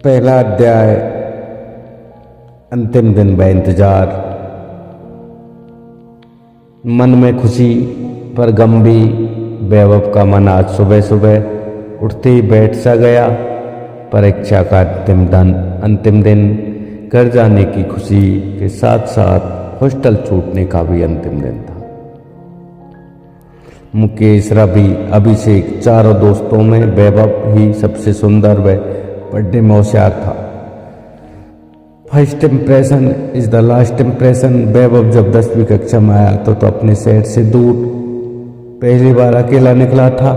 पहला अध्याय, अंतिम दिन व इंतजार। मन में खुशी पर गम भी। वैभव का मन आज सुबह सुबह उठते ही बैठ सा गया। परीक्षा का अंतिम दिन, घर जाने की खुशी के साथ साथ हॉस्टल छूटने का भी अंतिम दिन था। मुकेश, रवि, अभिषेक चारों दोस्तों में वैभव ही सबसे सुंदर व पढ़ने में होशियार था। First impression is the last impression. Vaibhav जब 10वीं कक्षा में आया तो अपने शहर से दूर पहली बार अकेला निकला था।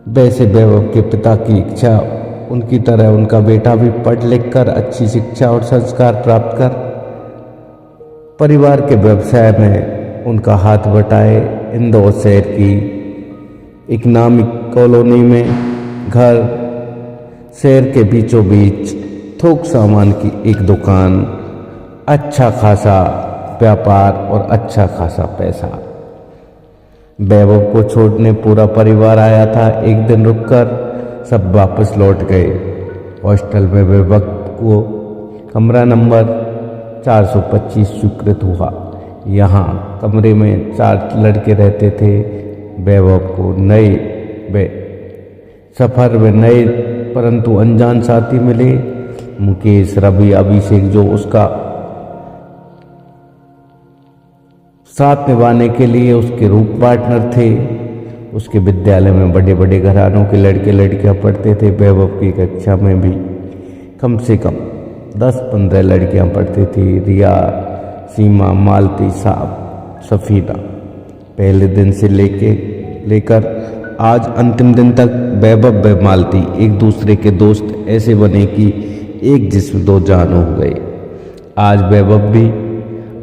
वैसे वैभव के पिता की इच्छा उनकी तरह उनका बेटा भी पढ़ लिख कर अच्छी शिक्षा और संस्कार प्राप्त कर परिवार के व्यवसाय में उनका हाथ बटाए। इंदौर शहर की इकोनॉमिक कॉलोनी में घर, शहर के बीचों बीच थोक सामान की एक दुकान, अच्छा खासा व्यापार और अच्छा खासा पैसा। वैभव को छोड़ने पूरा परिवार आया था। एक दिन रुककर सब वापस लौट गए। हॉस्टल में वैभव को कमरा नंबर 425 स्वीकृत हुआ। यहाँ कमरे में 4 लड़के रहते थे। वैभव को सफर में नए परंतु अनजान साथी मिले। मुकेश, रवि, अभिषेक जो उसका साथ निभाने के लिए उसके रूप पार्टनर थे। उसके विद्यालय में बड़े बड़े घरानों के लड़के लड़कियां पढ़ते थे। वैभव की कक्षा में भी कम से कम 10-15 लड़कियां पढ़ती थी। रिया, सीमा, मालती, सफीना। पहले दिन से लेकर आज अंतिम दिन तक वैभव व मालती एक दूसरे के दोस्त ऐसे बने कि एक जिस्म दो जान हो गए। आज वैभव भी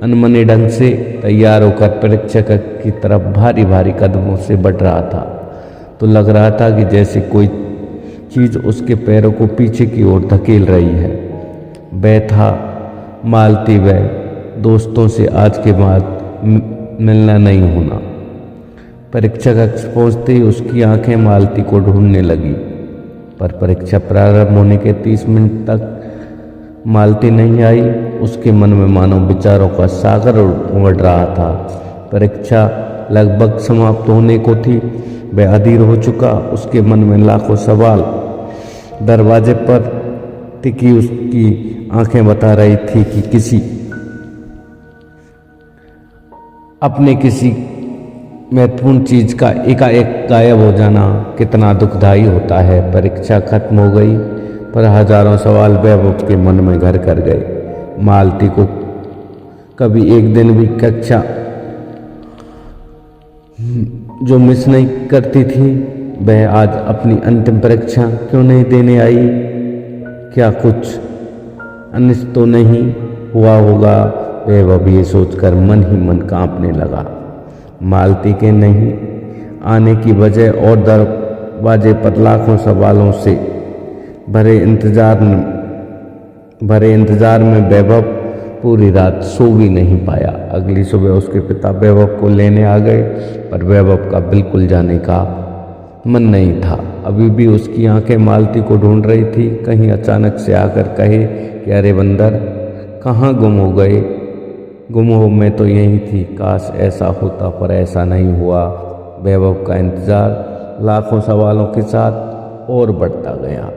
अनमने ढंग से तैयार होकर परीक्षा की तरफ भारी भारी कदमों से बढ़ रहा था। तो लग रहा था कि जैसे कोई चीज़ उसके पैरों को पीछे की ओर धकेल रही है। वह था मालती व दोस्तों से आज के बाद मिलना नहीं होना। परीक्षा कक्ष पहुँचते ही उसकी आंखें मालती को ढूंढने लगी, पर परीक्षा प्रारंभ होने के 30 मिनट तक मालती नहीं आई। उसके मन में मानो विचारों का सागर उमड़ रहा था। परीक्षा लगभग समाप्त होने को थी। वह अधीर हो चुका। उसके मन में लाखों सवाल। दरवाजे पर टिकी उसकी आंखें बता रही थी कि किसी महत्वपूर्ण चीज का एकाएक गायब हो जाना कितना दुखदायी होता है। परीक्षा खत्म हो गई, पर हजारों सवाल वैभव के मन में घर कर गए। मालती को कभी एक दिन भी कक्षा जो मिस नहीं करती थी, वह आज अपनी अंतिम परीक्षा क्यों नहीं देने आई? क्या कुछ अनिष्ट तो नहीं हुआ होगा? वैभव ये सोचकर मन ही मन कांपने लगा। मालती के नहीं आने की वजह और दरवाजे पर लाखों सवालों से भरे इंतजार में वैभव पूरी रात सो भी नहीं पाया। अगली सुबह उसके पिता वैभव को लेने आ गए, पर वैभव का बिल्कुल जाने का मन नहीं था। अभी भी उसकी आंखें मालती को ढूंढ रही थी। कहीं अचानक से आकर कहे कि अरे बंदर, कहाँ गुम हो गए? गुम हो मैं तो यही थी। काश ऐसा होता, पर ऐसा नहीं हुआ। वैभव का इंतजार लाखों सवालों के साथ और बढ़ता गया।